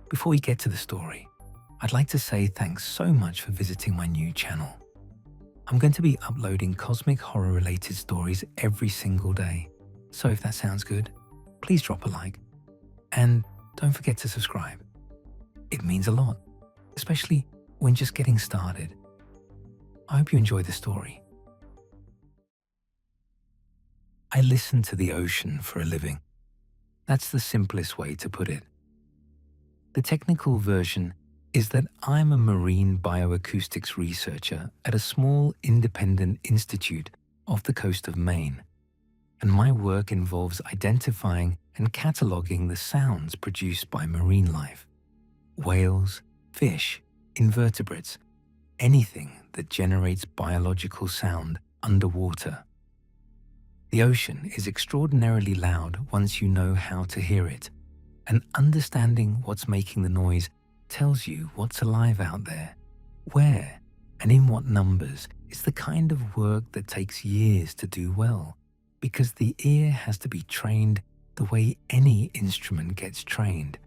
Before we get to the story, I'd like to say thanks so much for visiting my new channel. I'm going to be uploading cosmic horror related stories every single day. So if that sounds good, please drop a like and don't forget to subscribe. It means a lot, especially when just getting started. I hope you enjoy the story. I listen to the ocean for a living. That's the simplest way to put it. The technical version is that I'm a marine bioacoustics researcher at a small independent institute off the coast of Maine, and my work involves identifying and cataloging the sounds produced by marine life. Whales, fish, invertebrates, anything that generates biological sound underwater. The ocean is extraordinarily loud once you know how to hear it, and understanding what's making the noise tells you what's alive out there, where, and in what numbers is the kind of work that takes years to do well, because the ear has to be trained the way any instrument gets trained,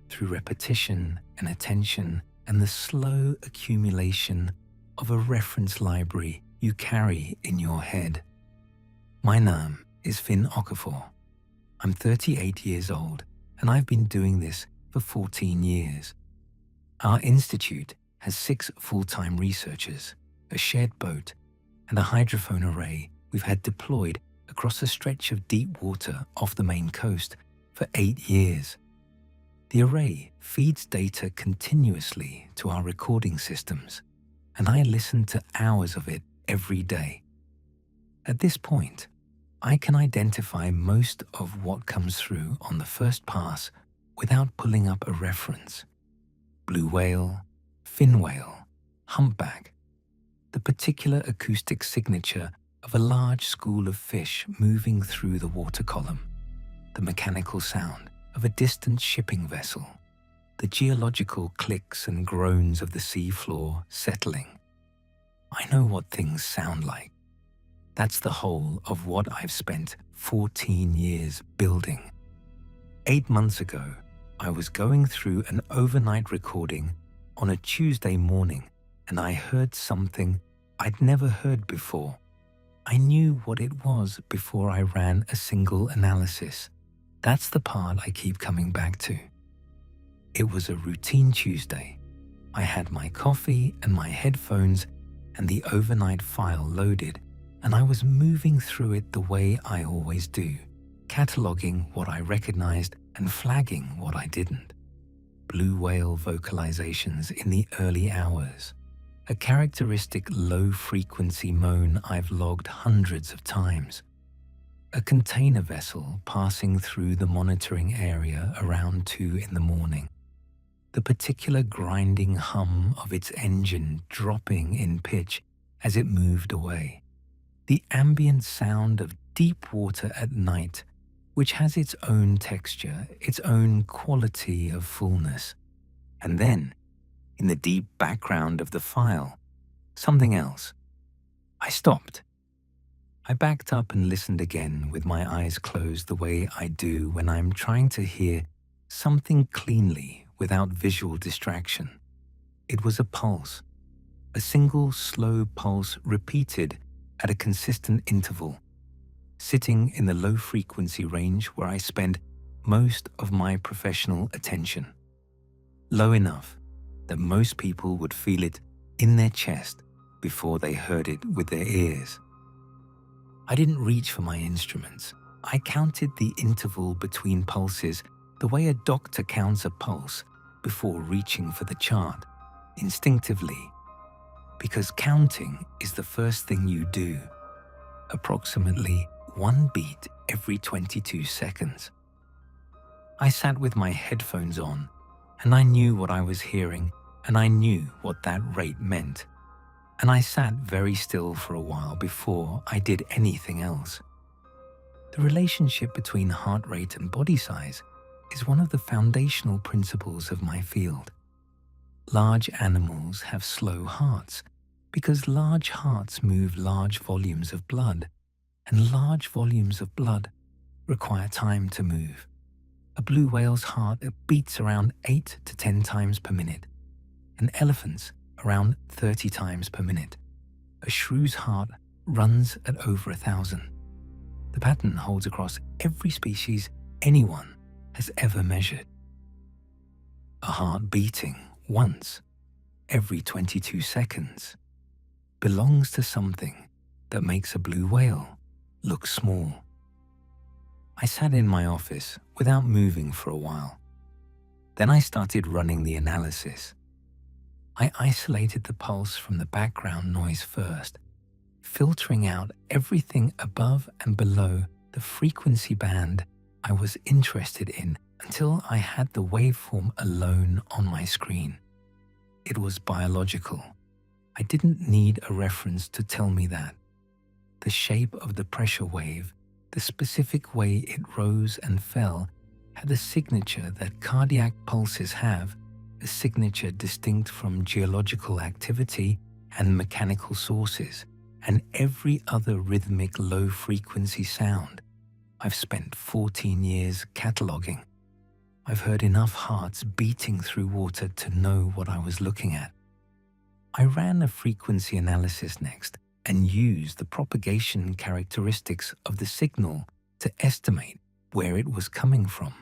through repetition and attention and the slow accumulation of a reference library you carry in your head. My name is Okafor. I'm 38 years old and I've been doing this for 14 years. Our institute has 6 full-time researchers, a shared boat, and a hydrophone array we've had deployed across a stretch of deep water off the Maine coast for 8 years. The array feeds data continuously to our recording systems, and I listen to hours of it every day. At this point, I can identify most of what comes through on the first pass without pulling up a reference. Blue whale, fin whale, humpback, the particular acoustic signature of a large school of fish moving through the water column, the mechanical sound of a distant shipping vessel, the geological clicks and groans of the seafloor settling. I know what things sound like. That's the whole of what I've spent 14 years building. 8 months ago, I was going through an overnight recording on a Tuesday morning, and I heard something I'd never heard before. I knew what it was before I ran a single analysis. That's the part I keep coming back to. It was a routine Tuesday. I had my coffee and my headphones and the overnight file loaded, and I was moving through it the way I always do, cataloging what I recognized and flagging what I didn't. Blue whale vocalizations in the early hours, a characteristic low-frequency moan I've logged hundreds of times. A container vessel passing through the monitoring area around 2 in the morning. The particular grinding hum of its engine dropping in pitch as it moved away. The ambient sound of deep water at night, which has its own texture, its own quality of fullness. And then, in the deep background of the file, something else. I stopped. I backed up and listened again with my eyes closed the way I do when I'm trying to hear something cleanly without visual distraction. It was a pulse, a single slow pulse repeated at a consistent interval, sitting in the low-frequency range where I spend most of my professional attention. Low enough that most people would feel it in their chest before they heard it with their ears. I didn't reach for my instruments. I counted the interval between pulses the way a doctor counts a pulse before reaching for the chart, instinctively, because counting is the first thing you do, approximately 1 beat every 22 seconds. I sat with my headphones on, and I knew what I was hearing, and I knew what that rate meant. And I sat very still for a while before I did anything else. The relationship between heart rate and body size is one of the foundational principles of my field. Large animals have slow hearts because large hearts move large volumes of blood, and large volumes of blood require time to move. A blue whale's heart beats around 8 to 10 times per minute. An elephant's around 30 times per minute. A shrew's heart runs at over 1,000. The pattern holds across every species anyone has ever measured. A heart beating once every 22 seconds belongs to something that makes a blue whale look small. I sat in my office without moving for a while. Then I started running the analysis. I isolated the pulse from the background noise first, filtering out everything above and below the frequency band I was interested in until I had the waveform alone on my screen. It was biological. I didn't need a reference to tell me that. The shape of the pressure wave, the specific way it rose and fell, had a signature that cardiac pulses have, a signature distinct from geological activity and mechanical sources, and every other rhythmic low-frequency sound. I've spent 14 years cataloging. I've heard enough hearts beating through water to know what I was looking at. I ran a frequency analysis next and used the propagation characteristics of the signal to estimate where it was coming from.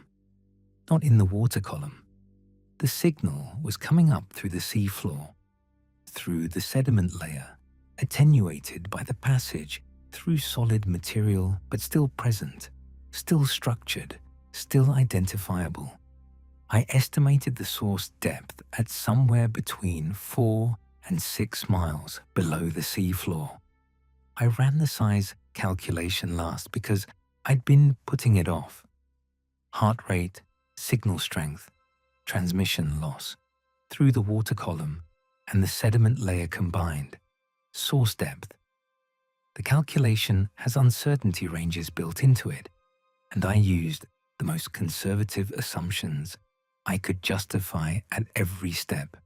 Not in the water column. The signal was coming up through the seafloor, through the sediment layer, attenuated by the passage through solid material but still present, still structured, still identifiable. I estimated the source depth at somewhere between 4 and 6 miles below the seafloor. I ran the size calculation last because I'd been putting it off. Heart rate, signal strength, transmission loss, through the water column and the sediment layer combined, source depth. The calculation has uncertainty ranges built into it, and I used the most conservative assumptions I could justify at every step.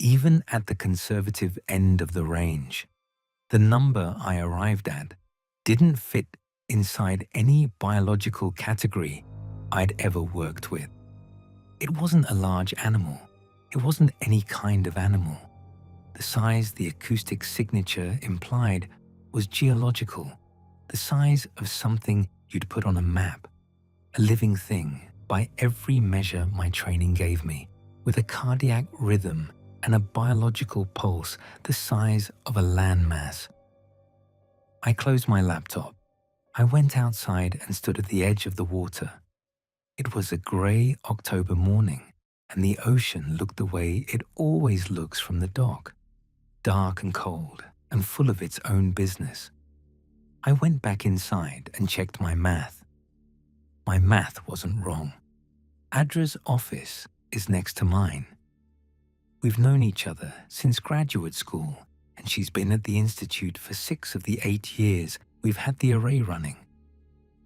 Even at the conservative end of the range, the number I arrived at didn't fit inside any biological category I'd ever worked with. It wasn't a large animal. It wasn't any kind of animal. The size the acoustic signature implied was geological, the size of something you'd put on a map, a living thing by every measure my training gave me, with a cardiac rhythm and a biological pulse the size of a landmass. I closed my laptop. I went outside and stood at the edge of the water. It was a grey October morning, and the ocean looked the way it always looks from the dock, dark and cold and full of its own business. I went back inside and checked my math. My math wasn't wrong. Adra's office is next to mine. We've known each other since graduate school, and she's been at the Institute for 6 of the 8 years we've had the array running.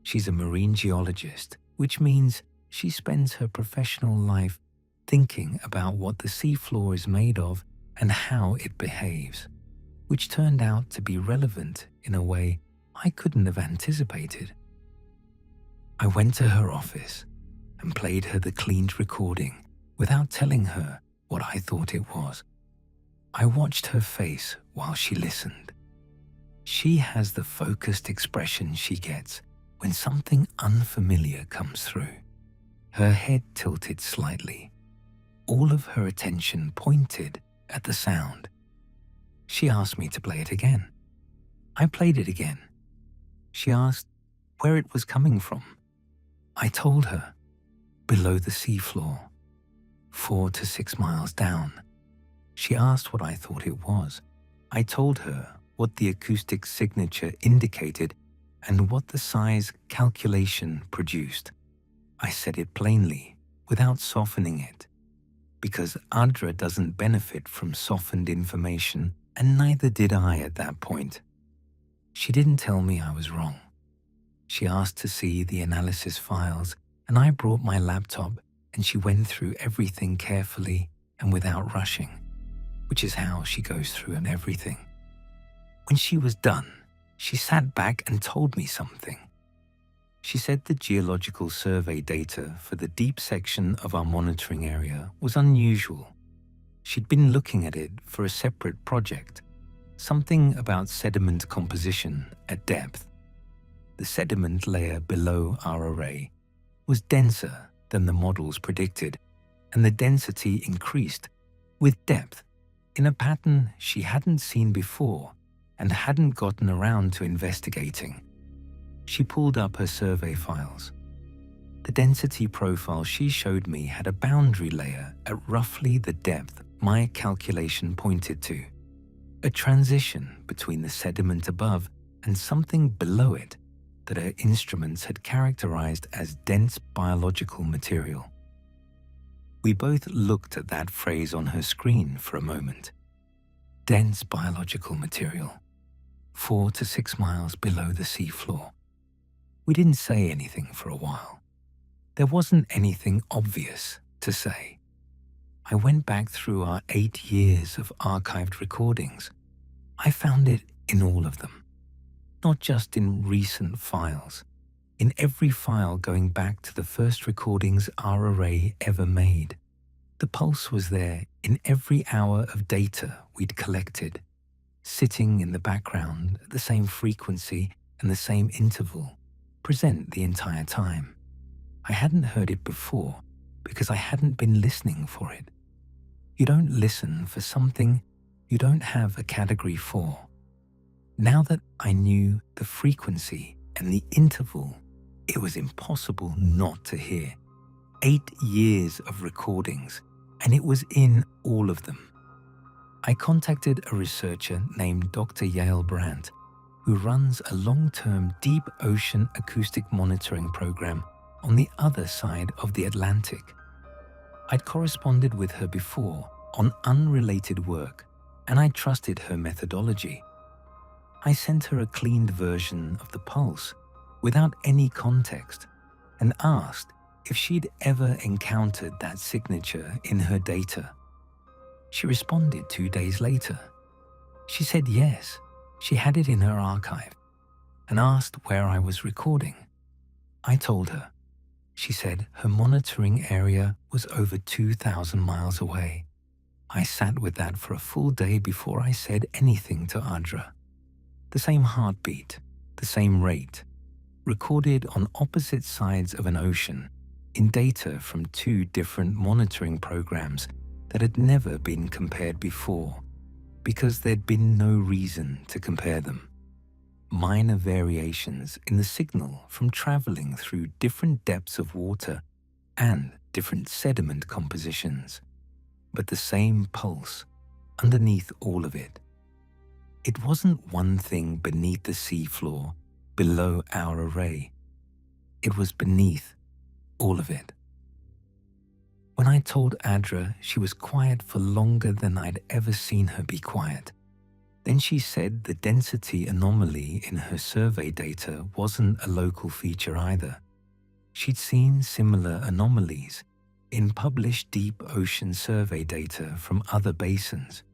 She's a marine geologist, which means she spends her professional life thinking about what the seafloor is made of and how it behaves, which turned out to be relevant in a way I couldn't have anticipated. I went to her office and played her the cleaned recording without telling her what I thought it was. I watched her face while she listened. She has the focused expression she gets when something unfamiliar comes through. Her head tilted slightly. All of her attention pointed at the sound. She asked me to play it again. I played it again. She asked where it was coming from. I told her, below the seafloor, 4 to 6 miles down. She asked what I thought it was. I told her what the acoustic signature indicated and what the size calculation produced. I said it plainly, without softening it, because Adra doesn't benefit from softened information, and neither did I at that point. She didn't tell me I was wrong. She asked to see the analysis files, and I brought my laptop, and she went through everything carefully and without rushing, which is how she goes through everything. When she was done, she sat back and told me something. She said the geological survey data for the deep section of our monitoring area was unusual. She'd been looking at it for a separate project, something about sediment composition at depth. The sediment layer below our array was denser than the models predicted, and the density increased with depth in a pattern she hadn't seen before and hadn't gotten around to investigating. She pulled up her survey files. The density profile she showed me had a boundary layer at roughly the depth my calculation pointed to, a transition between the sediment above and something below it that her instruments had characterized as dense biological material. We both looked at that phrase on her screen for a moment. Dense biological material, 4 to 6 miles below the seafloor. We didn't say anything for a while. There wasn't anything obvious to say. I went back through our 8 years of archived recordings. I found it in all of them, not just in recent files, in every file going back to the first recordings our array ever made. The pulse was there in every hour of data we'd collected, sitting in the background at the same frequency and the same interval, present the entire time. I hadn't heard it before because I hadn't been listening for it. You don't listen for something you don't have a category for. Now that I knew the frequency and the interval, it was impossible not to hear. 8 years of recordings, and it was in all of them. I contacted a researcher named Dr. Yael Brandt, who runs a long-term deep ocean acoustic monitoring program on the other side of the Atlantic. I'd corresponded with her before on unrelated work, and I trusted her methodology. I sent her a cleaned version of the pulse without any context and asked if she'd ever encountered that signature in her data. She responded 2 days later. She said yes, she had it in her archive, and asked where I was recording. I told her. She said her monitoring area was over 2,000 miles away. I sat with that for a full day before I said anything to Audra. The same heartbeat, the same rate, recorded on opposite sides of an ocean in data from 2 different monitoring programs that had never been compared before because there'd been no reason to compare them. Minor variations in the signal from traveling through different depths of water and different sediment compositions, but the same pulse underneath all of it. It wasn't one thing beneath the seafloor, below our array. It was beneath all of it. When I told Audra she was quiet for longer than I'd ever seen her be quiet, then she said the density anomaly in her survey data wasn't a local feature either. She'd seen similar anomalies in published deep ocean survey data from other basins.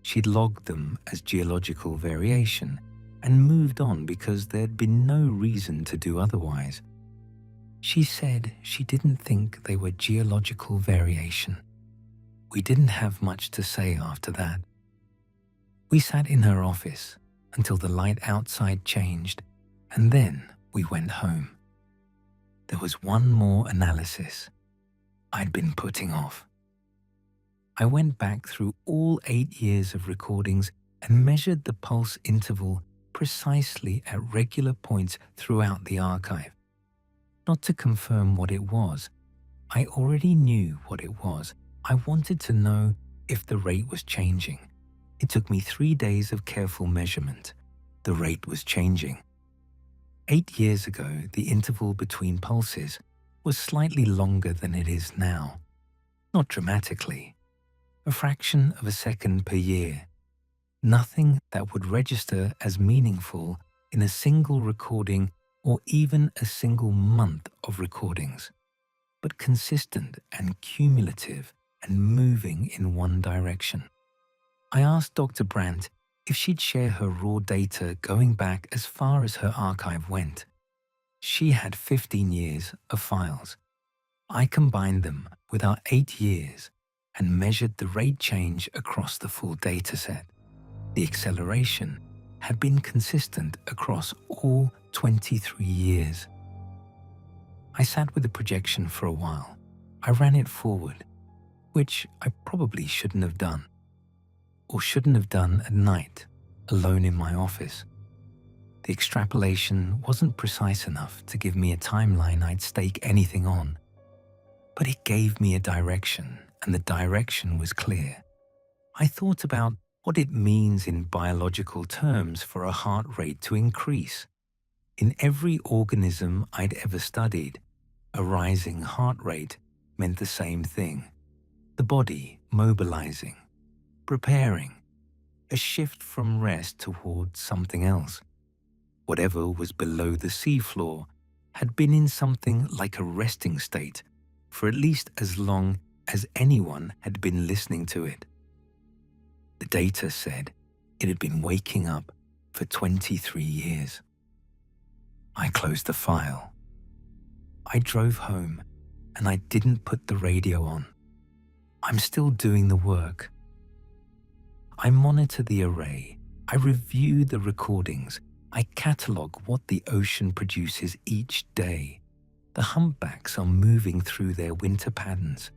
She'd logged them as geological variation and moved on because there'd been no reason to do otherwise. She said she didn't think they were geological variation. We didn't have much to say after that. We sat in her office until the light outside changed, and then we went home. There was one more analysis I'd been putting off. I went back through all 8 years of recordings and measured the pulse interval precisely at regular points throughout the archive. Not to confirm what it was. I already knew what it was. I wanted to know if the rate was changing. It took me 3 days of careful measurement. The rate was changing. 8 years ago, the interval between pulses was slightly longer than it is now. Not dramatically. A fraction of a second per year. Nothing that would register as meaningful in a single recording or even a single month of recordings, but consistent and cumulative and moving in one direction. I asked Dr. Brandt if she'd share her raw data going back as far as her archive went. She had 15 years of files. I combined them with our 8 years and measured the rate change across the full dataset. The acceleration had been consistent across all 23 years. I sat with the projection for a while. I ran it forward, which I probably shouldn't have done, or shouldn't have done at night, alone in my office. The extrapolation wasn't precise enough to give me a timeline I'd stake anything on, but it gave me a direction, and the direction was clear. I thought about what it means in biological terms for a heart rate to increase. In every organism I'd ever studied, a rising heart rate meant the same thing. The body mobilizing, preparing, a shift from rest towards something else. Whatever was below the seafloor had been in something like a resting state for at least as long as anyone had been listening to it. The data said it had been waking up for 23 years. I closed the file. I drove home and I didn't put the radio on. I'm still doing the work. I monitor the array. I review the recordings. I catalogue what the ocean produces each day. The humpbacks are moving through their winter patterns.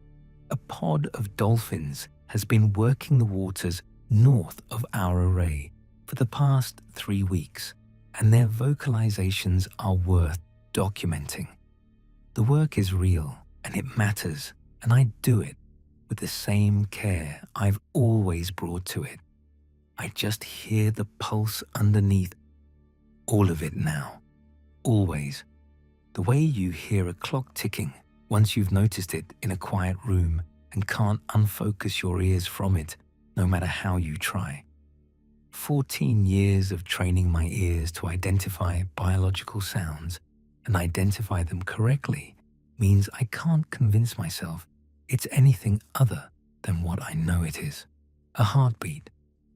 A pod of dolphins has been working the waters north of our array for the past 3 weeks, and their vocalizations are worth documenting. The work is real and it matters, and I do it with the same care I've always brought to it. I just hear the pulse underneath all of it now, always. The way you hear a clock ticking once you've noticed it in a quiet room and can't unfocus your ears from it, no matter how you try. 14 years of training my ears to identify biological sounds and identify them correctly means I can't convince myself it's anything other than what I know it is. A heartbeat,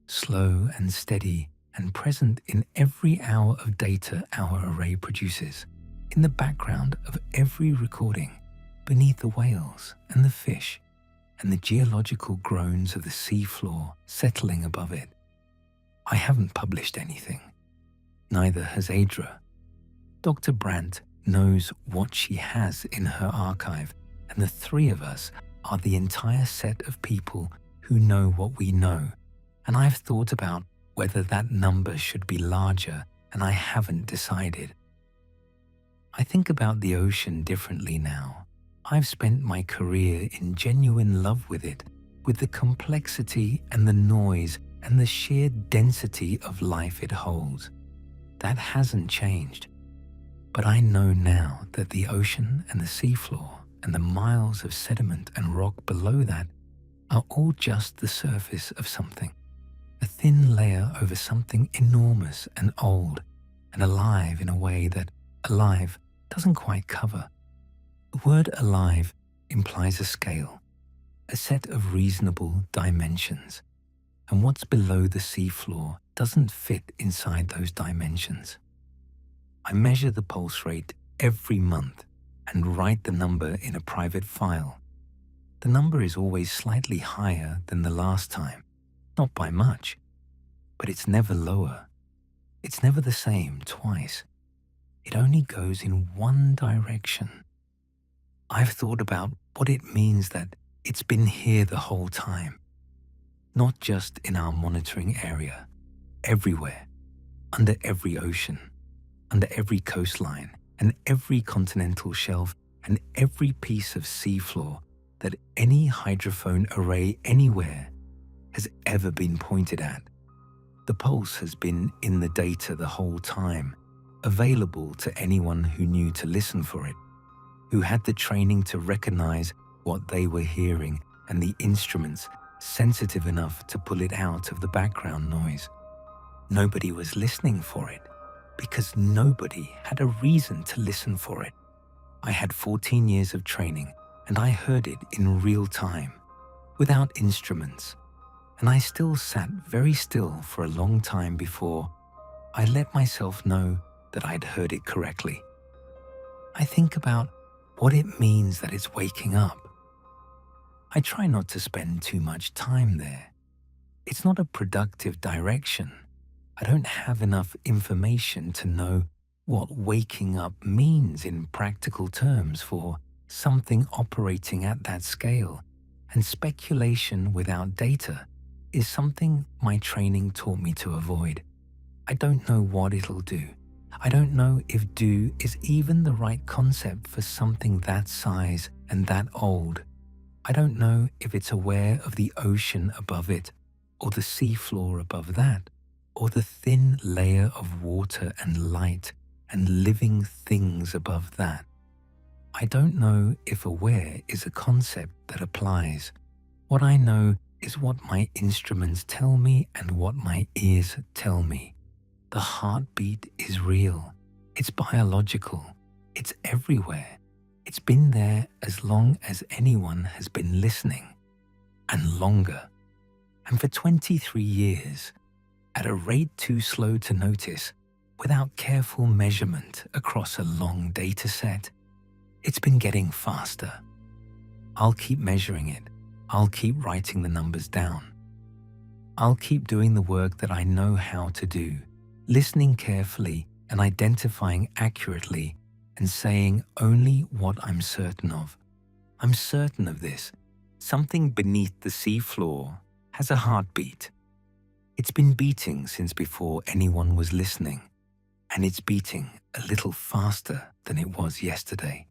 slow and steady and present in every hour of data our array produces, in the background of every recording, beneath the whales and the fish, and the geological groans of the seafloor settling above it. I haven't published anything. Neither has Adra. Dr. Brandt knows what she has in her archive, and the three of us are the entire set of people who know what we know, and I've thought about whether that number should be larger, and I haven't decided. I think about the ocean differently now. I've spent my career in genuine love with it, with the complexity and the noise and the sheer density of life it holds. That hasn't changed. But I know now that the ocean and the seafloor and the miles of sediment and rock below that are all just the surface of something, a thin layer over something enormous and old and alive in a way that alive doesn't quite cover. The word alive implies a scale, a set of reasonable dimensions, and what's below the seafloor doesn't fit inside those dimensions. I measure the pulse rate every month and write the number in a private file. The number is always slightly higher than the last time, not by much, but it's never lower. It's never the same twice. It only goes in one direction. I've thought about what it means that it's been here the whole time, not just in our monitoring area, everywhere, under every ocean, under every coastline and every continental shelf and every piece of seafloor that any hydrophone array anywhere has ever been pointed at. The pulse has been in the data the whole time, available to anyone who knew to listen for it, who had the training to recognize what they were hearing and the instruments sensitive enough to pull it out of the background noise. Nobody was listening for it because nobody had a reason to listen for it. I had 14 years of training and I heard it in real time, without instruments, and I still sat very still for a long time before I let myself know that I'd heard it correctly. I think about what it means that it's waking up. I try not to spend too much time there. It's not a productive direction. I don't have enough information to know what waking up means in practical terms for something operating at that scale, and speculation without data is something my training taught me to avoid. I don't know what it'll do. I don't know if do is even the right concept for something that size and that old. I don't know if it's aware of the ocean above it, or the seafloor above that, or the thin layer of water and light and living things above that. I don't know if aware is a concept that applies. What I know is what my instruments tell me and what my ears tell me. The heartbeat is real. It's biological. It's everywhere. It's been there as long as anyone has been listening, and longer. And for 23 years, at a rate too slow to notice, without careful measurement across a long data set, it's been getting faster. I'll keep measuring it. I'll keep writing the numbers down. I'll keep doing the work that I know how to do, listening carefully and identifying accurately and saying only what I'm certain of. I'm certain of this. Something beneath the seafloor has a heartbeat. It's been beating since before anyone was listening, and it's beating a little faster than it was yesterday.